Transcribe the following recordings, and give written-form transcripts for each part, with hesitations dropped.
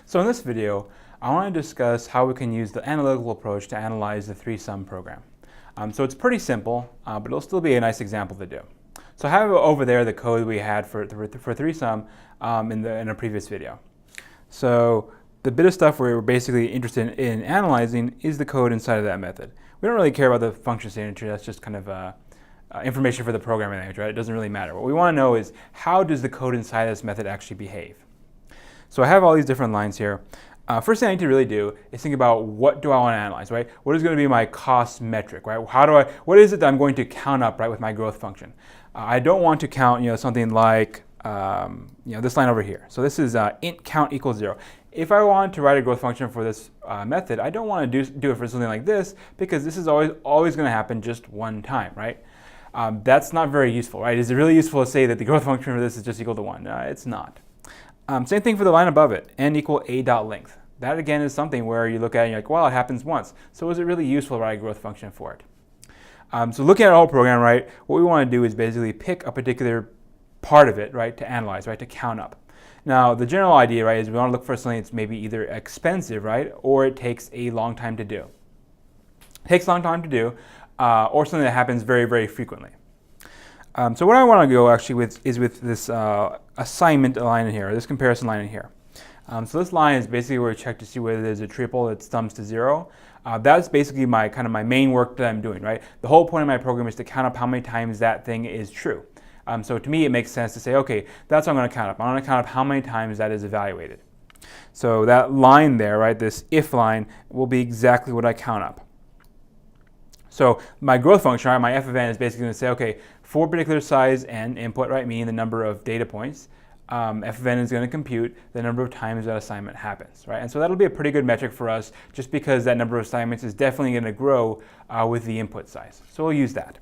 So in this video, I want to discuss how we can use the analytical approach to analyze the ThreeSum program. So it's pretty simple, but it'll still be a nice example to do. So I have over there the code we had for ThreeSum in a previous video. So the bit of stuff we're basically interested in analyzing is the code inside of that method. We don't really care about the function signature. That's just kind of information for the programming language, right? It doesn't really matter. What we want to know is how does the code inside this method actually behave? So I have all these different lines here. First thing I need to really do is think about what do I want to analyze, right? What is going to be my cost metric, right? What is it that I'm going to count up, right, with my growth function? I don't want to count, something like, this line over here. So this is int count equals 0. If I want to write a growth function for this method, I don't want to do it for something like this because this is always going to happen just one time, right? That's not very useful, right? Is it really useful to say that the growth function for this is just equal to 1? It's not. Same thing for the line above it, n equal a dot length. That again is something where you look at it and you're like, well, it happens once. So is it really useful to write a growth function for it? So looking at our whole program, right, what we want to do is basically pick a particular part of it, right, to analyze, right, to count up. Now, the general idea, right, is we want to look for something that's maybe either expensive, right, or it takes a long time to do. It takes a long time to do, or something that happens very, very frequently. So what I want to go actually with is with this assignment line in here, or this comparison line in here. So this line is basically where we check to see whether there's a triple that sums to 0. That's basically my main work that I'm doing, right? The whole point of my program is to count up how many times that thing is true. So to me, it makes sense to say, okay, that's what I'm going to count up. I'm going to count up how many times that is evaluated. So that line there, right, this if line, will be exactly what I count up. So my growth function, right, my f of n is basically going to say, okay, for a particular size n input, right, meaning the number of data points, f of n is going to compute the number of times that assignment happens, right? And so that'll be a pretty good metric for us just because that number of assignments is definitely going to grow with the input size. So we'll use that.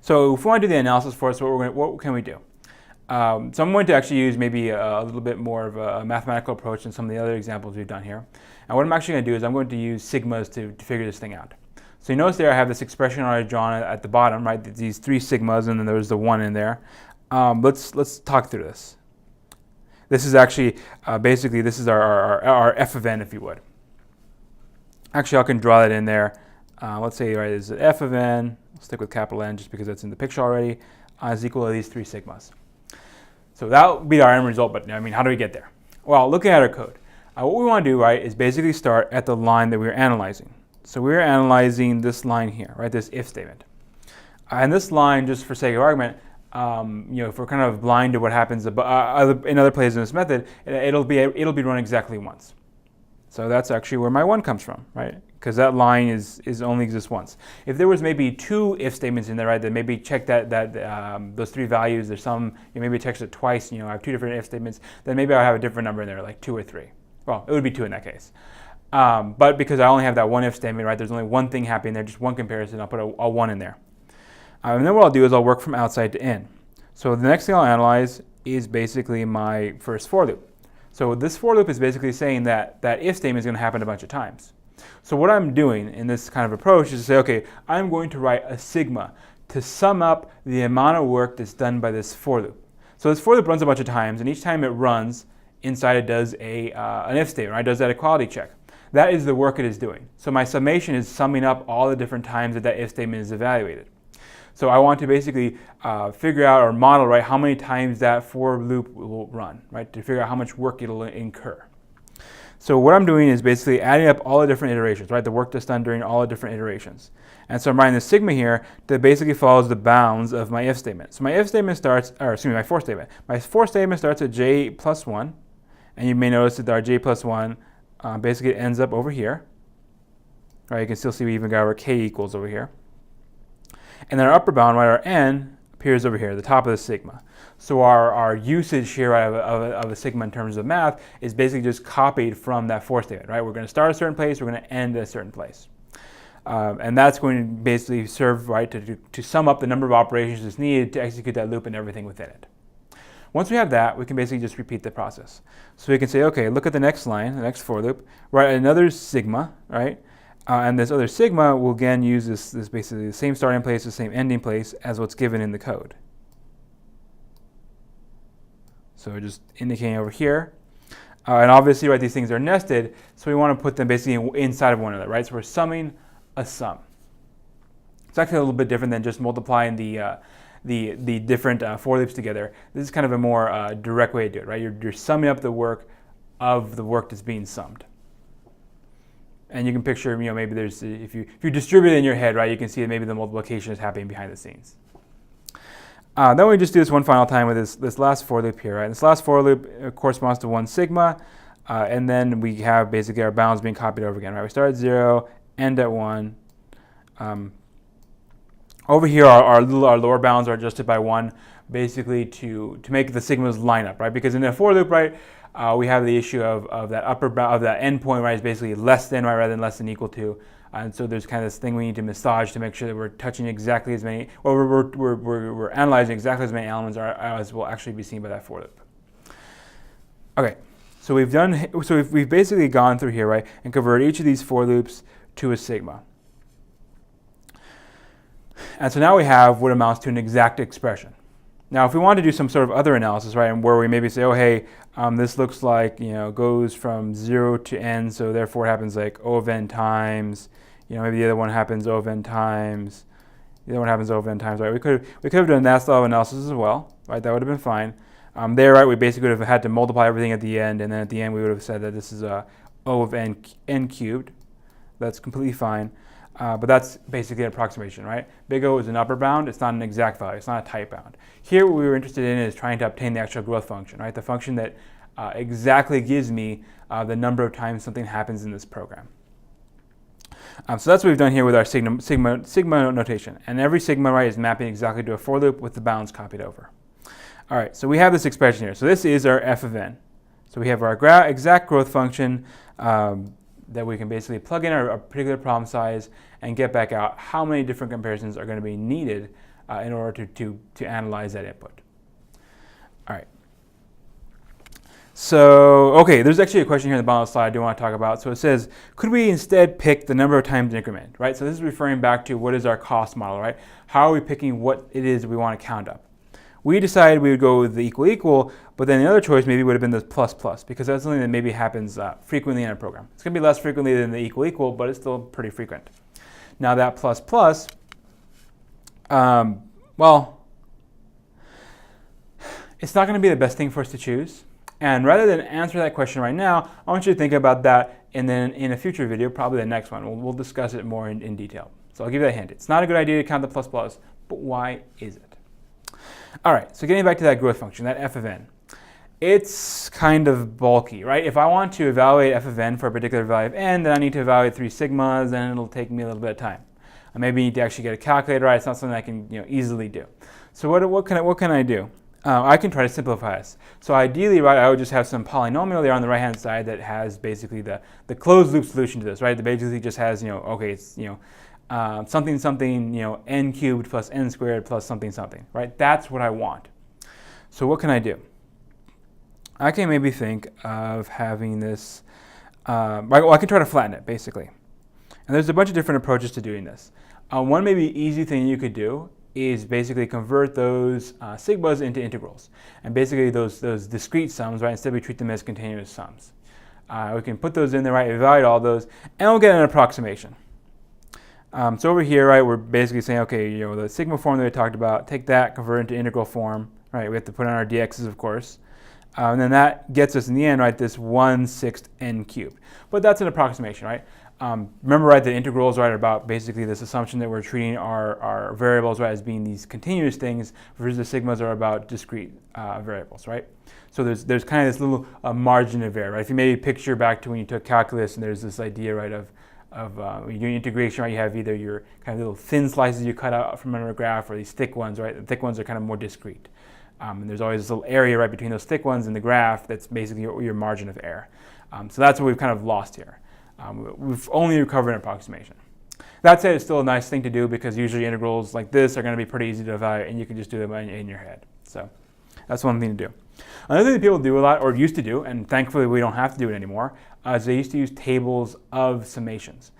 So if we want to do the analysis for us, what can we do? So I'm going to actually use maybe a little bit more of a mathematical approach than some of the other examples we've done here. And what I'm actually going to do is I'm going to use sigmas to figure this thing out. So you notice there I have this expression already drawn at the bottom, right? These 3 sigmas, and then there's the 1 in there. Let's talk through this. This is actually basically this is our f of n, if you would. Actually, I can draw that in there. Let's say right is f of n. I'll stick with capital N just because that's in the picture already. Is equal to these 3 sigmas. So that will be our end result. But I mean, how do we get there? Well, looking at our code, what we want to do, right, is basically start at the line that we're analyzing. So we're analyzing this line here, right, this if statement. And this line, just for sake of argument, if we're kind of blind to what happens in other places in this method, it'll be run exactly once. So that's actually where my 1 comes from, right? Because that line only exists once. If there was maybe 2 if statements in there, right, that maybe check those 3 values, there's some, maybe it checks it twice, I have 2 different if statements, then maybe I'll have a different number in there, like 2 or 3. Well, it would be 2 in that case. But because I only have that 1 if statement, right, there's only one thing happening there, just one comparison, I'll put a 1 in there. And then what I'll do is I'll work from outside to in. So the next thing I'll analyze is basically my first for loop. So this for loop is basically saying that that if statement is going to happen a bunch of times. So what I'm doing in this kind of approach is to say, okay, I'm going to write a sigma to sum up the amount of work that's done by this for loop. So this for loop runs a bunch of times, and each time it runs, inside it does an if statement, right? It does that equality check. That is the work it is doing. So my summation is summing up all the different times that that if statement is evaluated. So I want to basically figure out or model, right, how many times that for loop will run, right, to figure out how much work it'll incur. So what I'm doing is basically adding up all the different iterations, right, the work that's done during all the different iterations. And so I'm writing the sigma here that basically follows the bounds of my if statement. So my if statement starts, my for statement. My for statement starts at j plus 1, and you may notice that our j plus 1 basically ends up over here. Right, you can still see we even got our k equals over here. And then our upper bound, right, our n, appears over here at the top of the sigma. So our usage here of a sigma in terms of math is basically just copied from that for statement, right? We're going to start at a certain place, we're going to end at a certain place. And that's going to basically serve, right, to sum up the number of operations that's needed to execute that loop and everything within it. Once we have that, we can basically just repeat the process. So we can say, okay, look at the next line, the next for loop, write another sigma, right? And this other sigma will again use this basically the same starting place, the same ending place as what's given in the code. So just indicating over here. And obviously, right, these things are nested, so we want to put them basically inside of one another, right? So we're summing a sum. It's actually a little bit different than just multiplying the different for loops together. This is kind of a more direct way to do it, right? You're summing up the work of the work that's being summed. And you can picture, maybe there's, if you distribute it in your head, right, you can see that maybe the multiplication is happening behind the scenes. Then we just do this one final time with this last for loop here, right? This last for loop corresponds to 1 sigma, and then we have basically our bounds being copied over again, right? We start at 0, end at 1. Over here, our lower bounds are adjusted by 1, basically to make the sigmas line up, right? Because in a for loop, right, we have the issue of that upper bound, of that endpoint, right, is basically less than, right, rather than less than equal to. And so there's kind of this thing we need to massage to make sure that we're touching exactly as many, or we're analyzing exactly as many elements as will actually be seen by that for loop. Okay, so we've basically gone through here, right, and converted each of these for loops to a sigma. And so now we have what amounts to an exact expression. Now, if we want to do some sort of other analysis, right, and where we maybe say, oh, hey, this looks like, goes from 0 to n, so therefore it happens like O of n times, maybe the other one happens O of n times, the other one happens O of n times, right? We could have done that style of analysis as well, right? That would have been fine. There, right, we basically would have had to multiply everything at the end, and then at the end we would have said that this is O of n cubed. That's completely fine. But that's basically an approximation, right? Big O is an upper bound. It's not an exact value. It's not a type bound. Here, what we were interested in is trying to obtain the actual growth function, right? The function that exactly gives me the number of times something happens in this program. So that's what we've done here with our sigma notation. And every sigma, right, is mapping exactly to a for loop with the bounds copied over. All right, so we have this expression here. So this is our f of n. So we have our exact growth function that we can basically plug in a particular problem size and get back out how many different comparisons are going to be needed in order to analyze that input. All right. So, okay, there's actually a question here in the bottom of the slide I do want to talk about. So it says, could we instead pick the number of times increment, right? So this is referring back to what is our cost model, right? How are we picking what it is we want to count up? We decided we would go with the equal, but then the other choice maybe would have been the plus, because that's something that maybe happens frequently in a program. It's going to be less frequently than the equal, but it's still pretty frequent. Now that plus, well, it's not going to be the best thing for us to choose. And rather than answer that question right now, I want you to think about that, and then in a future video, probably the next one, we'll discuss it more in detail. So I'll give you that hint. It's not a good idea to count the plus, but why is it? All right, so getting back to that growth function, that f of n. It's kind of bulky, right? If I want to evaluate f of n for a particular value of n, then I need to evaluate 3 sigmas, and it'll take me a little bit of time. I maybe need to actually get a calculator, right? It's not something I can easily do. So what can I do? I can try to simplify this. So ideally, right, I would just have some polynomial there on the right-hand side that has basically the closed loop solution to this, right? That basically just has, okay, it's, something, n cubed plus n squared plus something, right? That's what I want. So what can I do? I can maybe think of having this, well, I can try to flatten it, basically. And there's a bunch of different approaches to doing this. One maybe easy thing you could do is basically convert those sigmas into integrals. And basically those discrete sums, right, instead we treat them as continuous sums. We can put those in there, right, evaluate all those, and we'll get an approximation. So over here, right, we're basically saying, okay, the sigma form that we talked about, take that, convert it into integral form, right? We have to put on our dx's, of course. And then that gets us in the end, right, this 1/6 n cubed. But that's an approximation, right? Remember, right, the integrals, right, are about basically this assumption that we're treating our variables, right, as being these continuous things, versus the sigmas are about discrete variables, right? So there's kind of this little margin of error, right? If you maybe picture back to when you took calculus, and there's this idea, right, of when you're doing integration, right, you have either your kind of little thin slices you cut out from under a graph, or these thick ones, right? The thick ones are kind of more discrete. And there's always this little area right between those thick ones and the graph that's basically your margin of error. So that's what we've kind of lost here. We've only recovered an approximation. That said, it's still a nice thing to do because usually integrals like this are going to be pretty easy to evaluate, and you can just do them in your head. So that's one thing to do. Another thing that people do a lot, or used to do, and thankfully we don't have to do it anymore, is they used to use tables of summations.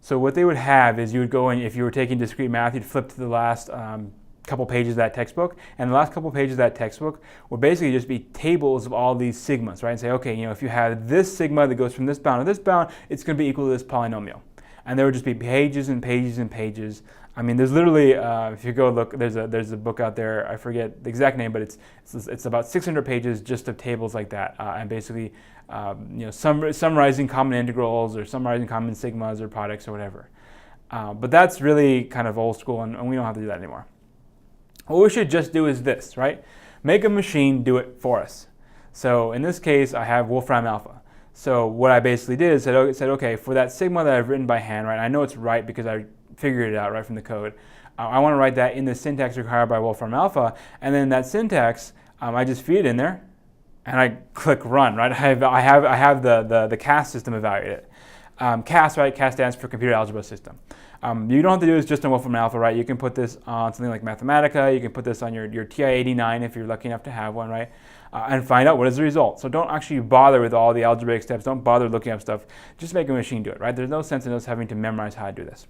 So what they would have is you would go in, if you were taking discrete math, you'd flip to the last couple pages of that textbook, and the last couple pages of that textbook will basically just be tables of all these sigmas, right? And say, okay, if you have this sigma that goes from this bound to this bound, it's going to be equal to this polynomial. And there would just be pages and pages and pages. I mean, there's literally, if you go look, there's a book out there, I forget the exact name, but it's about 600 pages just of tables like that, and basically, summarizing common integrals or summarizing common sigmas or products or whatever. But that's really kind of old school, and we don't have to do that anymore. What we should just do is this, right? Make a machine do it for us. So in this case, I have Wolfram Alpha. So what I basically did is said, okay, for that sigma that I've written by hand, right? I know it's right because I figured it out right from the code. I want to write that in the syntax required by Wolfram Alpha, and then that syntax, I just feed it in there, and I click run, right? I have the CAS system evaluate it. CAS, right? CAS stands for Computer Algebra System. You don't have to do this just on Wolfram Alpha, right? You can put this on something like Mathematica. You can put this on your TI-89 if you're lucky enough to have one, right? And find out what is the result. So don't actually bother with all the algebraic steps. Don't bother looking up stuff. Just make a machine do it, right? There's no sense in us having to memorize how to do this.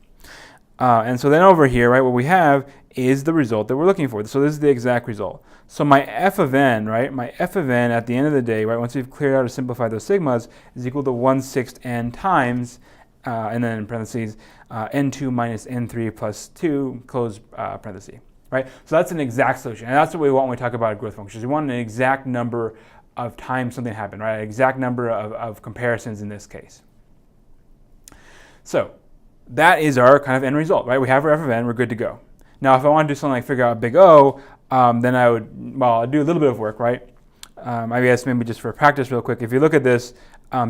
And so then over here, right, what we have is the result that we're looking for. So this is the exact result. So my f of n, right, my f of n at the end of the day, right, once we've cleared out or simplified those sigmas, is equal to 1/6 n times, and then in parentheses, n2 minus n3 plus 2, close parenthesis, right? So that's an exact solution. And that's what we want when we talk about growth functions. We want an exact number of times something happened, right? An exact number of comparisons in this case. So that is our kind of end result, right? We have our f of n, we're good to go. Now, if I want to do something like figure out big O, then I'd do a little bit of work, right? I guess maybe just for practice real quick, if you look at this,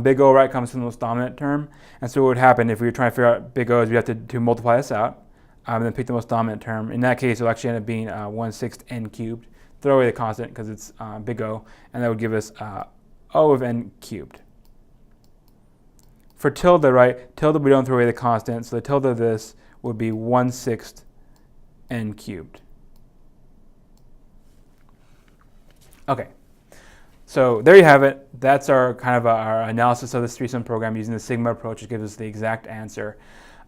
big O, right, comes from the most dominant term. And so what would happen if we were trying to figure out big O is we have to multiply this out, and then pick the most dominant term. In that case, it'll actually end up being 1/6 n cubed. Throw away the constant because it's big O, and that would give us O of n cubed. For tilde, right, tilde we don't throw away the constant, so the tilde of this would be 1/6 n cubed. Okay, so there you have it. That's our kind of our analysis of this ThreeSum program using the sigma approach, which gives us the exact answer.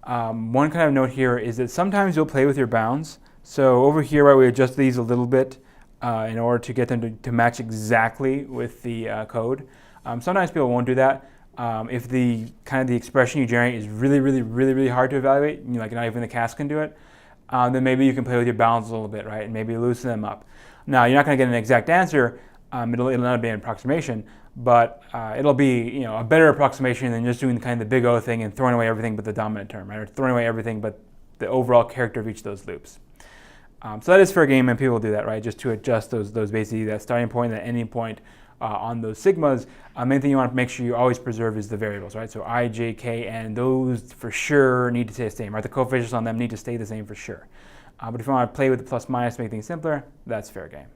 One kind of note here is that sometimes you'll play with your bounds. So over here, right, we adjust these a little bit in order to get them to match exactly with the code. Sometimes people won't do that. If the kind of the expression you generate is really hard to evaluate, like not even the CAS can do it, then maybe you can play with your bounds a little bit, right, and maybe loosen them up. Now, you're not going to get an exact answer. It'll not be an approximation, but it'll be a better approximation than just doing kind of the big O thing and throwing away everything but the dominant term, right, or throwing away everything but the overall character of each of those loops. So that is for a game, and people do that, right, just to adjust those basically that starting point and that ending point on those sigmas. Main thing you want to make sure you always preserve is the variables, right? So I, j, k, and those for sure need to stay the same, right? The coefficients on them need to stay the same for sure. But if you want to play with the plus minus, make things simpler, that's fair game.